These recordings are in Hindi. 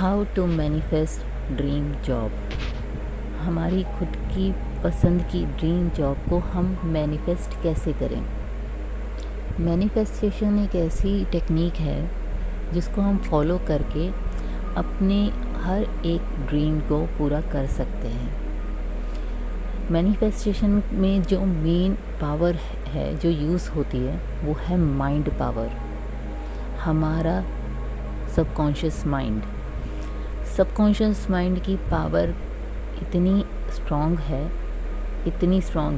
How to manifest dream job. हमारी खुद की पसंद की ड्रीम जॉब को हम मैनिफेस्ट कैसे करें। मैनिफेस्टेशन एक ऐसी टेक्निक है जिसको हम फॉलो करके अपने हर एक ड्रीम को पूरा कर सकते हैं। मैनिफेस्टेशन में जो मेन पावर है जो यूज़ होती है वो है माइंड पावर। हमारा सबकॉन्शियस माइंड की पावर इतनी स्ट्रॉन्ग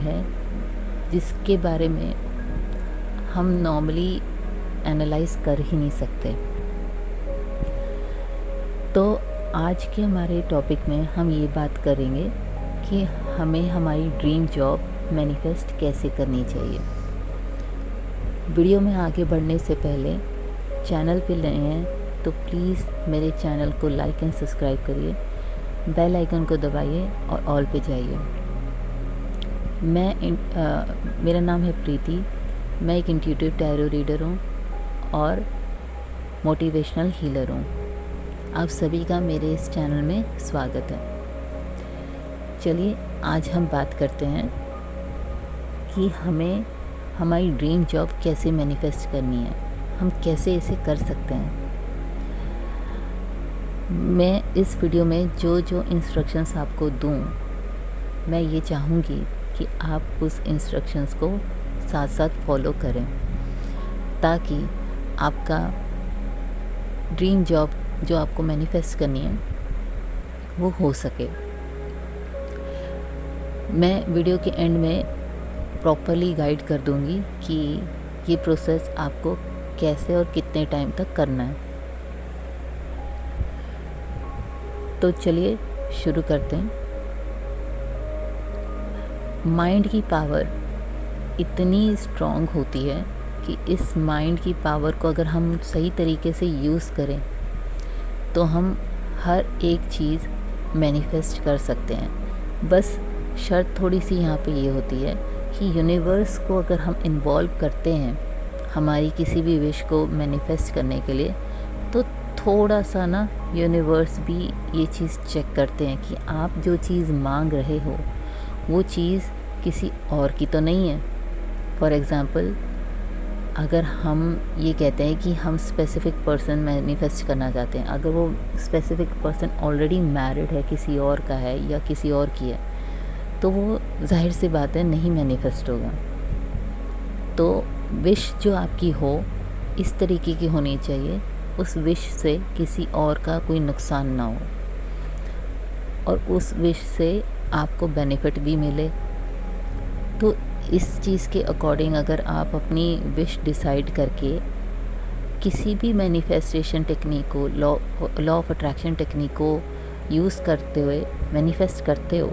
है जिसके बारे में हम नॉर्मली एनालाइज कर ही नहीं सकते। तो आज के हमारे टॉपिक में हम ये बात करेंगे कि हमें हमारी ड्रीम जॉब मैनिफेस्ट कैसे करनी चाहिए। वीडियो में आगे बढ़ने से पहले चैनल पे नए हैं तो प्लीज़ मेरे चैनल को लाइक एंड सब्सक्राइब करिए, बेल आइकन को दबाइए और ऑल पे जाइए। मेरा नाम है प्रीति। मैं एक इंट्यूटिव टैरो रीडर हूँ और मोटिवेशनल हीलर हूँ। आप सभी का मेरे इस चैनल में स्वागत है। चलिए आज हम बात करते हैं कि हमें हमारी ड्रीम जॉब कैसे मैनिफेस्ट करनी है, हम कैसे इसे कर सकते हैं। मैं इस वीडियो में जो इंस्ट्रक्शंस आपको दूं, मैं ये चाहूँगी कि आप उस इंस्ट्रक्शंस को साथ साथ फॉलो करें ताकि आपका ड्रीम जॉब जो आपको मैनिफेस्ट करनी है वो हो सके। मैं वीडियो के एंड में प्रॉपरली गाइड कर दूँगी कि ये प्रोसेस आपको कैसे और कितने टाइम तक करना है। तो चलिए शुरू करते हैं। माइंड की पावर इतनी स्ट्रॉन्ग होती है कि इस माइंड की पावर को अगर हम सही तरीके से यूज़ करें तो हम हर एक चीज़ मैनिफेस्ट कर सकते हैं। बस शर्त थोड़ी सी यहाँ पे ये होती है कि यूनिवर्स को अगर हम इन्वॉल्व करते हैं हमारी किसी भी विश को मैनिफेस्ट करने के लिए, तो थोड़ा सा ना यूनिवर्स भी ये चीज़ चेक करते हैं कि आप जो चीज़ मांग रहे हो वो चीज़ किसी और की तो नहीं है। फॉर एग्ज़ाम्पल, अगर हम ये कहते हैं कि हम स्पेसिफ़िक पर्सन मैनिफेस्ट करना चाहते हैं, अगर वो स्पेसिफ़िक पर्सन ऑलरेडी मैरिड है, किसी और का है या किसी और की है, तो वो जाहिर सी बात है नहीं मैनिफेस्ट होगा। तो विश जो आपकी हो इस तरीके की होनी चाहिए, उस विश से किसी और का कोई नुकसान ना हो और उस विश से आपको बेनिफिट भी मिले। तो इस चीज़ के अकॉर्डिंग अगर आप अपनी विश डिसाइड करके किसी भी मैनिफेस्टेशन टेक्निक को, लॉ ऑफ अट्रैक्शन टेक्निक को यूज़ करते हुए मैनिफेस्ट करते हो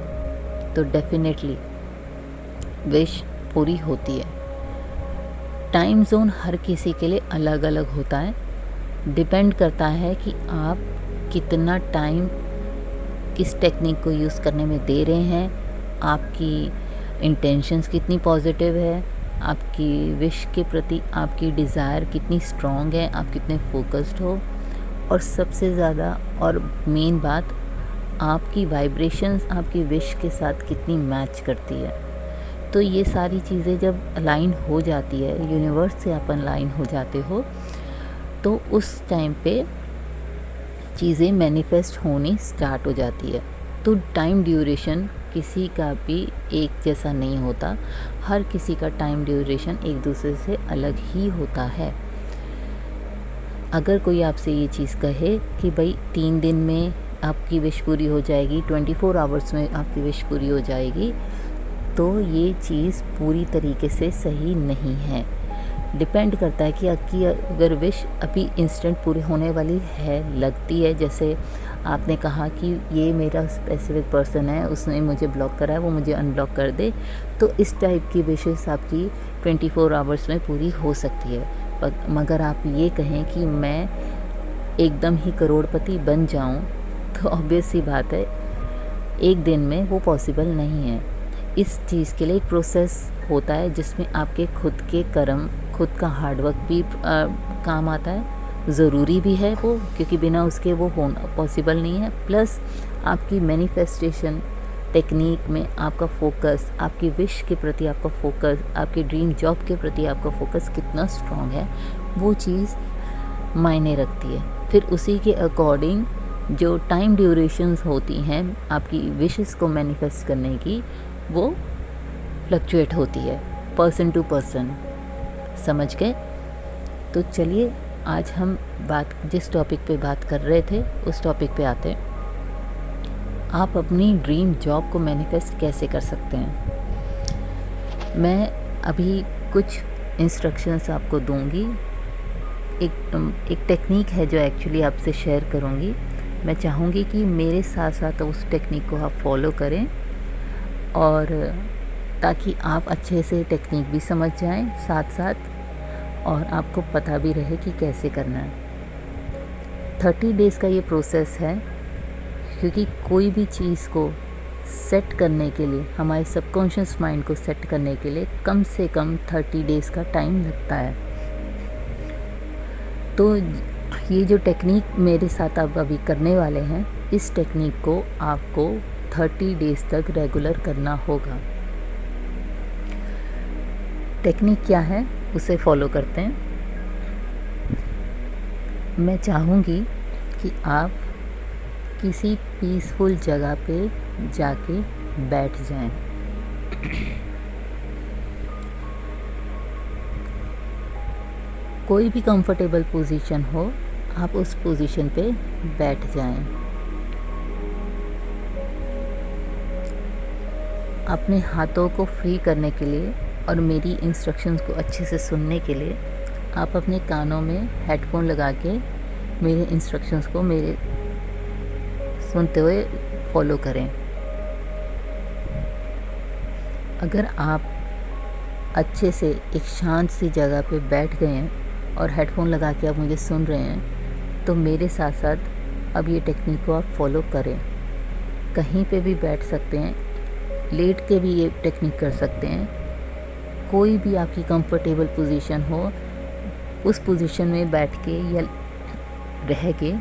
तो डेफिनेटली विश पूरी होती है। टाइम जोन हर किसी के लिए अलग अलग होता है। डिपेंड करता है कि आप कितना टाइम किस टेक्निक को यूज़ करने में दे रहे हैं, आपकी इंटेंशंस कितनी पॉजिटिव है, आपकी विश के प्रति आपकी डिज़ायर कितनी स्ट्रॉन्ग है, आप कितने फोकस्ड हो, और सबसे ज़्यादा और मेन बात, आपकी वाइब्रेशंस आपकी विश के साथ कितनी मैच करती है। तो ये सारी चीज़ें जब अलाइन हो जाती है, यूनिवर्स से आप अलाइन हो जाते हो, तो उस टाइम पे चीज़ें मैनिफेस्ट होनी स्टार्ट हो जाती है। तो टाइम ड्यूरेशन किसी का भी एक जैसा नहीं होता, हर किसी का टाइम ड्यूरेशन एक दूसरे से अलग ही होता है। अगर कोई आपसे ये चीज़ कहे कि भाई 3 दिन में आपकी विश पूरी हो जाएगी, 24 आवर्स में आपकी विश पूरी हो जाएगी, तो ये चीज़ पूरी तरीके से सही नहीं है। डिपेंड करता है कि आपकी अगर विश अभी इंस्टेंट पूरी होने वाली है, लगती है, जैसे आपने कहा कि ये मेरा स्पेसिफिक पर्सन है, उसने मुझे ब्लॉक करा है, वो मुझे अनब्लॉक कर दे, तो इस टाइप की विशेस आपकी 24 आवर्स में पूरी हो सकती है। मगर आप ये कहें कि मैं एकदम ही करोड़पति बन जाऊं, तो ऑब्वियस सी बात है एक दिन में वो पॉसिबल नहीं है। इस चीज़ के लिए एक प्रोसेस होता है जिसमें आपके खुद के कर्म, खुद का हार्डवर्क भी काम आता है ज़रूरी भी है वो, क्योंकि बिना उसके वो होना पॉसिबल नहीं है। प्लस आपकी मैनिफेस्टेशन टेक्निक में आपका फोकस, आपकी विश के प्रति आपका फोकस, आपकी ड्रीम जॉब के प्रति आपका फोकस कितना स्ट्रॉन्ग है, वो चीज़ मायने रखती है। फिर उसी के अकॉर्डिंग जो टाइम ड्यूरेशंस होती हैं आपकी विशेस को मैनिफेस्ट करने की, वो फ्लक्चुएट होती है पर्सन टू पर्सन। समझ गए? तो चलिए आज हम जिस टॉपिक पे बात कर रहे थे उस टॉपिक पे आते हैं। आप अपनी ड्रीम जॉब को मैनिफेस्ट कैसे कर सकते हैं? मैं अभी कुछ इंस्ट्रक्शंस आपको दूंगी। एक टेक्निक है जो एक्चुअली आपसे शेयर करूंगी। मैं चाहूँगी कि मेरे साथ साथ उस टेक्निक को आप फॉलो करें, और ताकि आप अच्छे से टेक्निक भी समझ जाएं साथ साथ, और आपको पता भी रहे कि कैसे करना है। 30 डेज़ का ये प्रोसेस है, क्योंकि कोई भी चीज़ को सेट करने के लिए, हमारे सबकॉन्शियस माइंड को सेट करने के लिए कम से कम 30 डेज़ का टाइम लगता है। तो ये जो टेक्निक मेरे साथ आप अभी करने वाले हैं, इस टेक्निक को आपको 30 डेज़ तक रेगुलर करना होगा। टेक्निक क्या है उसे फॉलो करते हैं। मैं चाहूँगी कि आप किसी पीसफुल जगह पे जाके बैठ जाएं। कोई भी कंफर्टेबल पोजीशन हो, आप उस पोजीशन पे बैठ जाएं। अपने हाथों को फ्री करने के लिए और मेरी इंस्ट्रक्शंस को अच्छे से सुनने के लिए आप अपने कानों में हेडफोन लगा के मेरे इंस्ट्रक्शंस को मेरे सुनते हुए फॉलो करें। अगर आप अच्छे से एक शांत सी जगह पे बैठ गए हैं और हेडफोन लगा के आप मुझे सुन रहे हैं, तो मेरे साथ साथ अब ये टेक्निक को आप फॉलो करें। कहीं पे भी बैठ सकते हैं, लेट के भी ये टेक्निक कर सकते हैं। कोई भी आपकी कंफर्टेबल पोजीशन हो, उस पोजीशन में बैठ के या रह के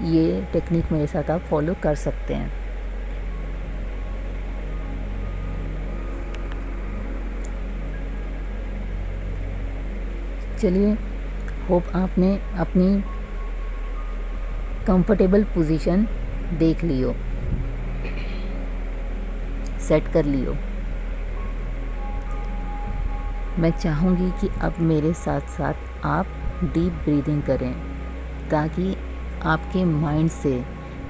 ये टेक्निक मेरे साथ आप फॉलो कर सकते हैं। चलिए, होप आपने अपनी कंफर्टेबल पोजीशन देख लियो, सेट कर लियो। मैं चाहूँगी कि अब मेरे साथ साथ आप डीप ब्रीदिंग करें, ताकि आपके माइंड से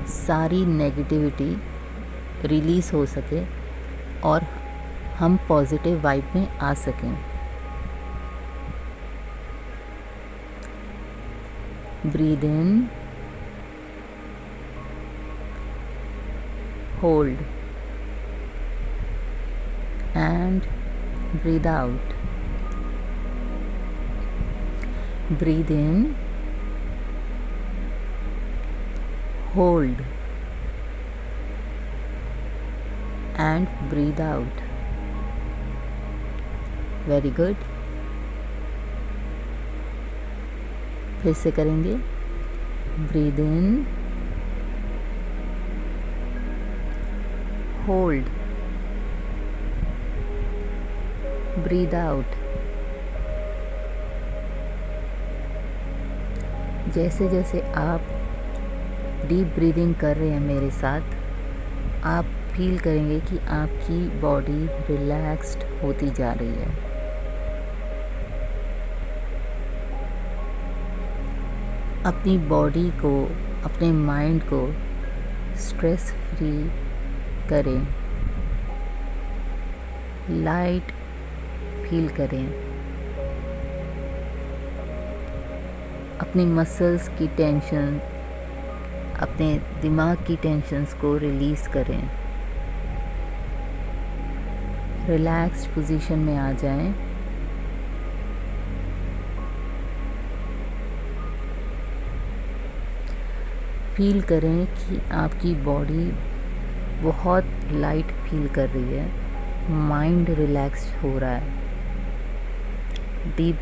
सारी नेगेटिविटी रिलीज़ हो सके और हम पॉजिटिव वाइब में आ सकें। Breathe in, hold and breathe out. Breathe in, hold and breathe out. Very good. फिर से करेंगे। Breathe in, hold, breathe out. जैसे जैसे आप डीप ब्रीदिंग कर रहे हैं मेरे साथ, आप फील करेंगे कि आपकी बॉडी रिलैक्स्ड होती जा रही है। अपनी बॉडी को, अपने माइंड को स्ट्रेस फ्री करें, लाइट फील करें। अपनी मसल्स की टेंशन, अपने दिमाग की टेंशन्स को रिलीज़ करें। रिलैक्स्ड पोजीशन में आ जाएं। फील करें कि आपकी बॉडी बहुत लाइट फील कर रही है, माइंड रिलैक्स हो रहा है। डीप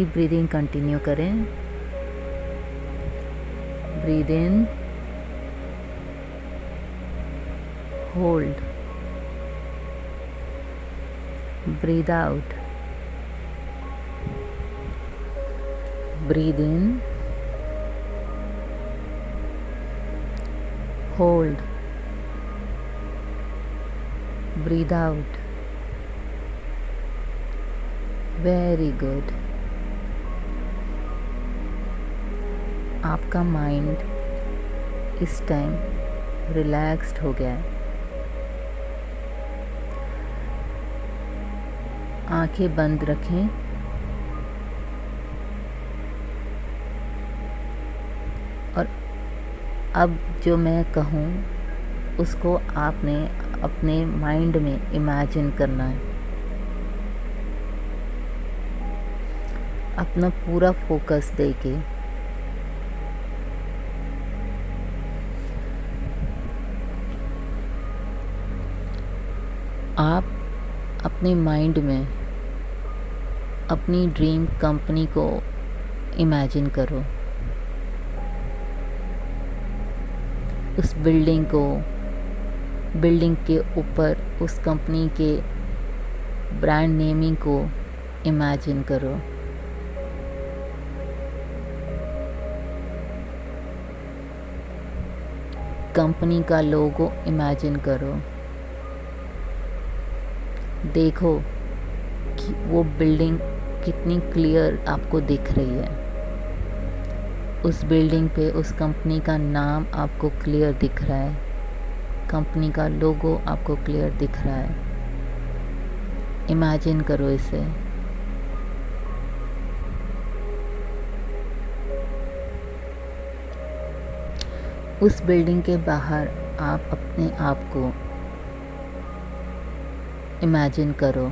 ब्रीदिंग कंटिन्यू करें। breathe in, hold, breathe out, breathe in, hold, breathe out. Very good. आपका माइंड इस टाइम रिलैक्स्ड हो गया है। आंखें बंद रखें और अब जो मैं कहूँ उसको आपने अपने माइंड में इमेजिन करना है। अपना पूरा फोकस देके आप अपने माइंड में अपनी ड्रीम कंपनी को इमेजिन करो। उस बिल्डिंग को, बिल्डिंग के ऊपर उस कंपनी के ब्रांड नेमिंग को इमेजिन करो। कंपनी का लोगो इमेजिन करो। देखो कि वो बिल्डिंग कितनी क्लियर आपको दिख रही है। उस बिल्डिंग पे उस कंपनी का नाम आपको क्लियर दिख रहा है, कंपनी का लोगो आपको क्लियर दिख रहा है। इमेजिन करो इसे। उस बिल्डिंग के बाहर आप अपने आप को इमेजिन करो।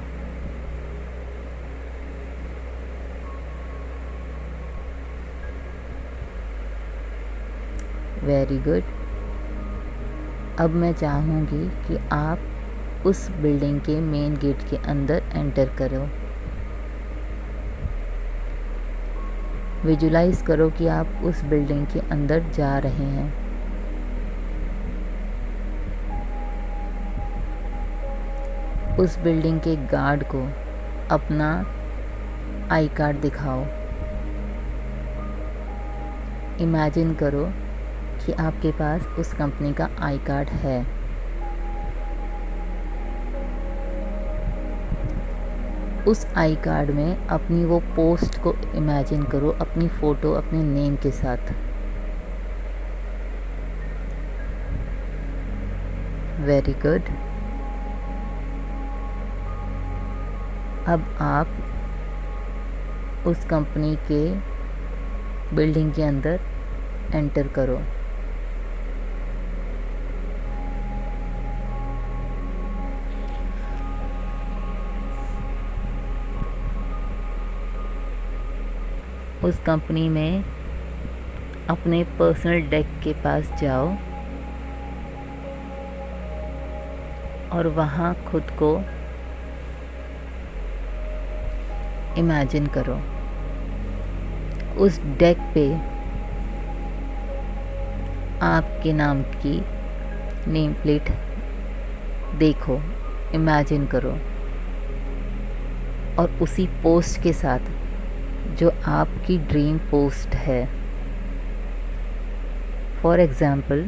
Very good. अब मैं चाहूँगी कि आप उस बिल्डिंग के मेन गेट के अंदर एंटर करो। विजुलाइज करो कि आप उस बिल्डिंग के अंदर जा रहे हैं। उस बिल्डिंग के गार्ड को अपना आई कार्ड दिखाओ। इमेजिन करो कि आपके पास उस कंपनी का आई कार्ड है। उस आई कार्ड में अपनी वो पोस्ट को इमेजिन करो, अपनी फ़ोटो अपने नेम के साथ। Very good. अब आप उस कंपनी के बिल्डिंग के अंदर एंटर करो। उस कंपनी में अपने पर्सनल डेक के पास जाओ और वहाँ खुद को इमेजिन करो। उस डेक पे आपके नाम की नेम प्लेट देखो, इमेजिन करो और उसी पोस्ट के साथ जो आपकी ड्रीम पोस्ट है। फॉर एग्ज़ाम्पल,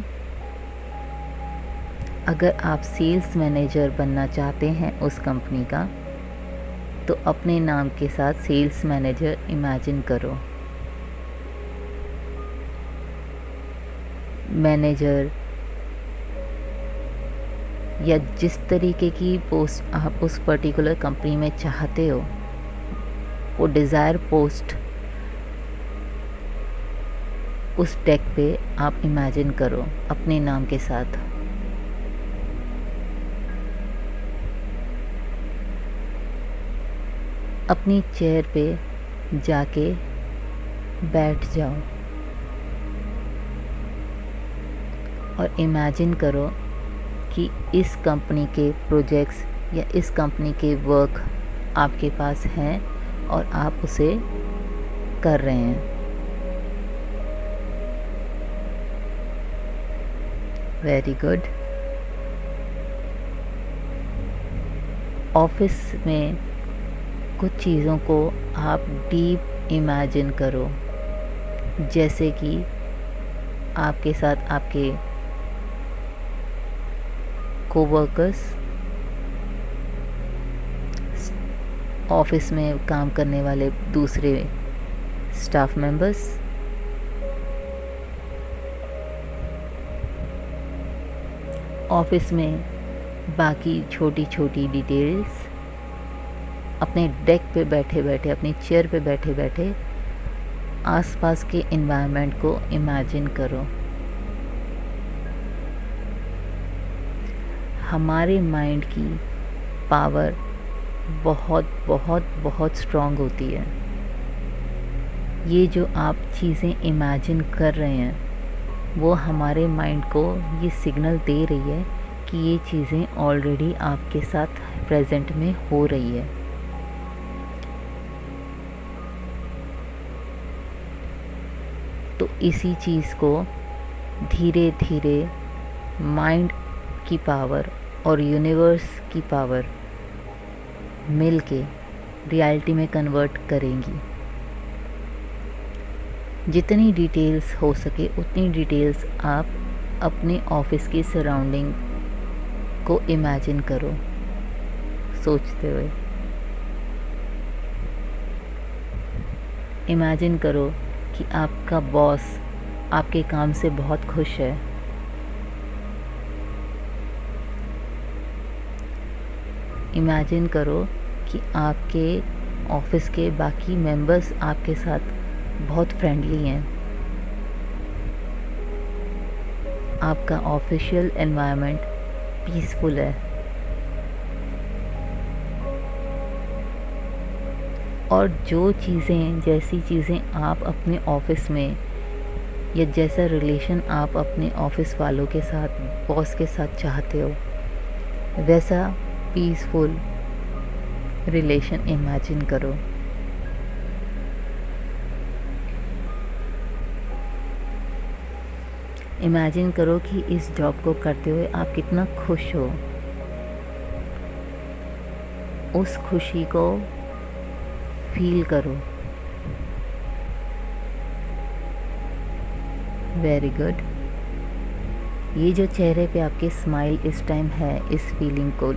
अगर आप सेल्स मैनेजर बनना चाहते हैं उस कंपनी का, तो अपने नाम के साथ सेल्स मैनेजर इमेजिन करो। मैनेजर या जिस तरीके की पोस्ट आप उस पर्टिकुलर कंपनी में चाहते हो, वो डिज़ायर पोस्ट उस डेक पे आप इमेजिन करो अपने नाम के साथ। अपनी चेयर पे जाके बैठ जाओ और इमेजिन करो कि इस कंपनी के प्रोजेक्ट्स या इस कंपनी के वर्क आपके पास हैं और आप उसे कर रहे हैं। Very good. ऑफिस में कुछ चीज़ों को आप डीप इमेजिन करो, जैसे कि आपके साथ आपके कोवर्कर्स, ऑफिस में काम करने वाले दूसरे स्टाफ मेंबर्स, ऑफिस में बाकी छोटी छोटी डिटेल्स, अपने डेस्क पे बैठे बैठे, अपनी चेयर पे बैठे बैठे आसपास के एनवायरनमेंट को इमेजिन करो। हमारे माइंड की पावर बहुत बहुत बहुत स्ट्रॉन्ग होती है। ये जो आप चीज़ें इमेजिन कर रहे हैं वो हमारे माइंड को ये सिग्नल दे रही है कि ये चीज़ें ऑलरेडी आपके साथ प्रेजेंट में हो रही है। तो इसी चीज़ को धीरे धीरे माइंड की पावर और यूनिवर्स की पावर मिलके रियलिटी में कन्वर्ट करेंगी। जितनी डिटेल्स हो सके उतनी डिटेल्स आप अपने ऑफिस की सराउंडिंग को इमेजिन करो सोचते हुए। इमेजिन करो कि आपका बॉस आपके काम से बहुत खुश है। इमेजिन करो कि आपके ऑफिस के बाकी मेंबर्स आपके साथ बहुत फ्रेंडली हैं। आपका ऑफिशियल एनवायरनमेंट पीसफुल है और जो चीज़ें, जैसी चीज़ें आप अपने ऑफिस में या जैसा रिलेशन आप अपने ऑफिस वालों के साथ, बॉस के साथ चाहते हो, वैसा पीसफुल रिलेशन इमेजिन करो। इमेजिन करो कि इस जॉब को करते हुए आप कितना खुश हो। उस खुशी को फील करो। Very good. ये जो चेहरे पे आपके स्माइल इस टाइम है, इस फीलिंग को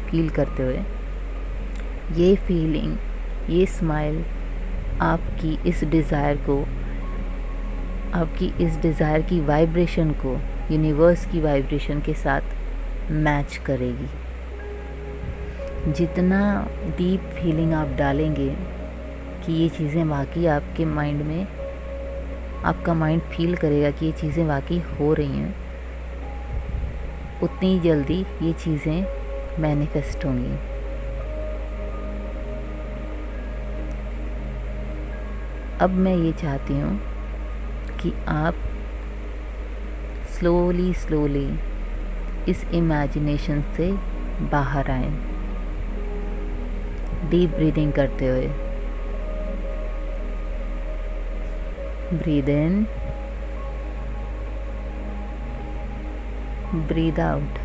फील करते हुए, ये फीलिंग, ये स्माइल आपकी इस डिज़ायर को, आपकी इस डिज़ायर की वाइब्रेशन को यूनिवर्स की वाइब्रेशन के साथ मैच करेगी। जितना डीप फीलिंग आप डालेंगे कि ये चीज़ें वाकई आपके माइंड में, आपका माइंड फील करेगा कि ये चीज़ें वाकई हो रही हैं, उतनी जल्दी ये चीज़ें मैनिफेस्ट होंगी। अब मैं ये चाहती हूँ कि आप स्लोली स्लोली इस इमेजिनेशन से बाहर आएं, डीप ब्रीदिंग करते हुए। Breathe in, breathe out,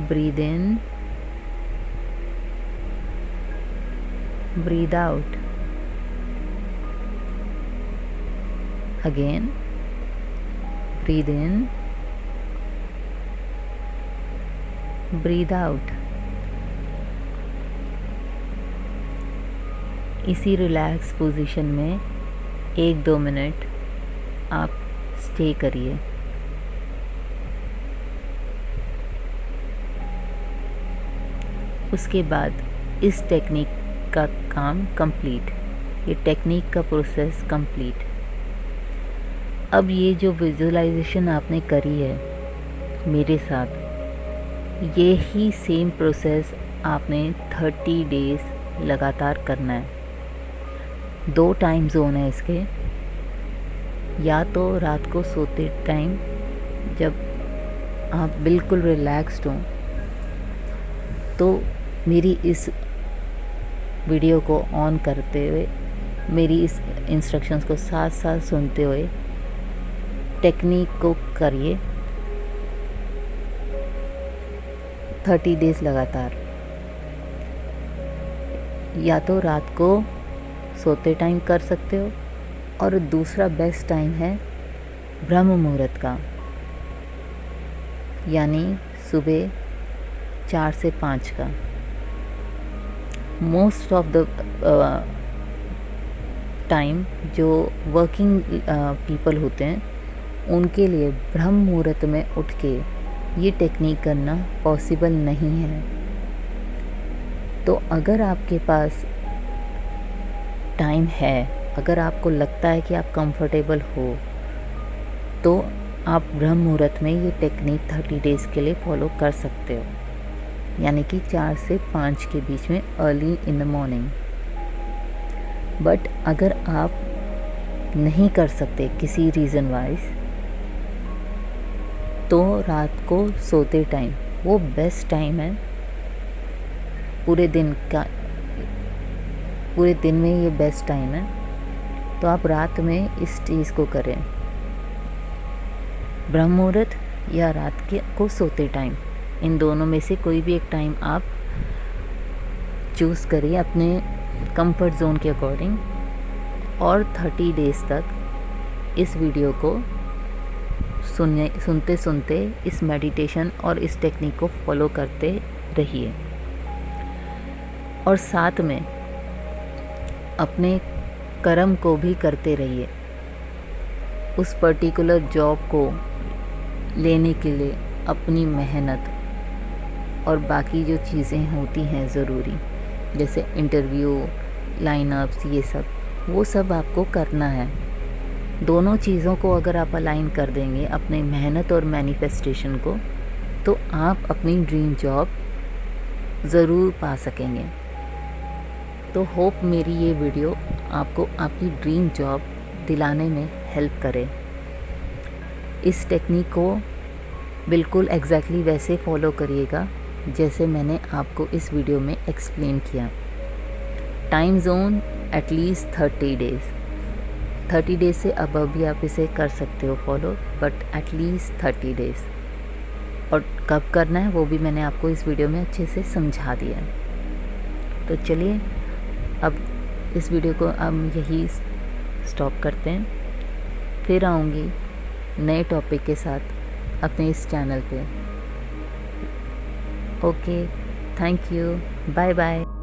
breathe in, breathe out. Again, breathe in, breathe out। इसी रिलैक्स पोजीशन में 1-2 मिनट आप स्टे करिए। उसके बाद इस टेक्निक का काम कंप्लीट, ये टेक्निक का प्रोसेस कंप्लीट। अब ये जो विजुअलाइजेशन आपने करी है मेरे साथ, ये ही सेम प्रोसेस आपने 30 डेज़ लगातार करना है। 2 टाइम जोन है इसके। या तो रात को सोते टाइम जब आप बिल्कुल रिलैक्स्ड हों, तो मेरी इस वीडियो को ऑन करते हुए, मेरी इस इंस्ट्रक्शंस को साथ साथ सुनते हुए टेक्निक को करिए 30 डेज़ लगातार। या तो रात को सोते टाइम कर सकते हो, और दूसरा बेस्ट टाइम है ब्रह्म मुहूर्त का, यानी सुबह 4 से 5 का। मोस्ट ऑफ द टाइम जो वर्किंग पीपल होते हैं उनके लिए ब्रह्म मुहूर्त में उठ के ये टेक्निक करना पॉसिबल नहीं है। तो अगर आपके पास टाइम है, अगर आपको लगता है कि आप कंफर्टेबल हो, तो आप ब्रह्म मुहूर्त में ये टेक्निक 30 डेज़ के लिए फॉलो कर सकते हो, यानी कि 4 से 5 के बीच में, early in the morning. But अगर आप नहीं कर सकते किसी रीज़न वाइज, तो रात को सोते टाइम वो बेस्ट टाइम है। पूरे दिन में ये बेस्ट टाइम है। तो आप रात में इस चीज़ को करें, ब्रह्म मुहूर्त या रात के को सोते टाइम, इन दोनों में से कोई भी एक टाइम आप चूज़ करिए अपने कंफर्ट जोन के अकॉर्डिंग, और 30 डेज़ तक इस वीडियो को सुनते सुनते इस मेडिटेशन और इस टेक्निक को फॉलो करते रहिए। और साथ में अपने कर्म को भी करते रहिए। उस पर्टिकुलर जॉब को लेने के लिए अपनी मेहनत और बाकी जो चीज़ें होती हैं ज़रूरी, जैसे इंटरव्यू, लाइनअप्स, ये सब, वो सब आपको करना है। दोनों चीज़ों को अगर आप अलाइन कर देंगे, अपने मेहनत और मैनिफेस्टेशन को, तो आप अपनी ड्रीम जॉब ज़रूर पा सकेंगे। तो होप मेरी ये वीडियो आपको आपकी ड्रीम जॉब दिलाने में हेल्प करे। इस टेक्निक को बिल्कुल एग्जैक्टली वैसे फॉलो करिएगा जैसे मैंने आपको इस वीडियो में एक्सप्लेन किया। Time zone at least 30 days, 30 days से अबव भी आप इसे कर सकते हो फॉलो, बट एटलीस्ट 30 डेज़। और कब करना है वो भी मैंने आपको इस वीडियो में अच्छे से समझा दिया है। तो चलिए अब इस वीडियो को हम यही स्टॉप करते हैं। फिर आऊँगी नए टॉपिक के साथ अपने इस चैनल पे। Okay, thank you, bye bye.